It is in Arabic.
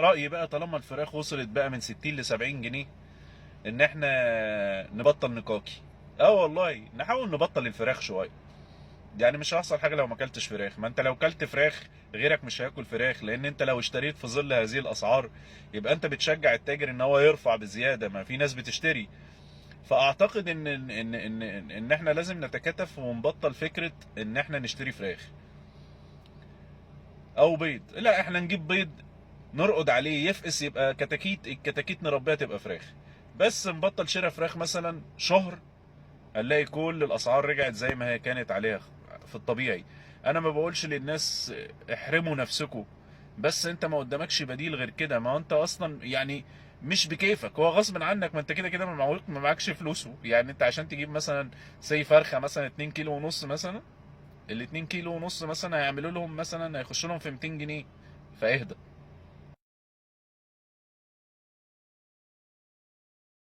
رأيي بقى طالما الفراخ وصلت بقى من 60 ل 70 جنيه، ان احنا نبطل نقاكي. اه والله نحاول نبطل الفراخ شويه. يعني مش هيحصل حاجه لو ما اكلتش فراخ، ما انت لو كلت فراخ غيرك مش هياكل فراخ، لان انت لو اشتريت في ظل هذه الاسعار يبقى انت بتشجع التاجر ان هو يرفع بزياده، ما في ناس بتشتري. فاعتقد ان احنا لازم نتكاتف ونبطل فكره ان احنا نشتري فراخ او بيض. لا، احنا نجيب بيض نرقد عليه يفقس يبقى كتاكيت، الكتاكيت نربيها تبقى فراخ. بس نبطل شراء فراخ مثلا شهر، هنلاقي كل الاسعار رجعت زي ما هي كانت عليها في الطبيعي. انا ما بقولش للناس احرموا نفسكم، بس انت ما قدامكش بديل غير كده. ما هو انت اصلا يعني مش بكيفك، هو غصب عنك، ما انت كده كده ما معكش فلوسه. يعني انت عشان تجيب مثلا سي فرخه مثلا 2 كيلو ونص مثلا، ال 2 كيلو ونص مثلا هيعملوا لهم مثلا، هيخشوا لهم في 200 جنيه. فاهدى.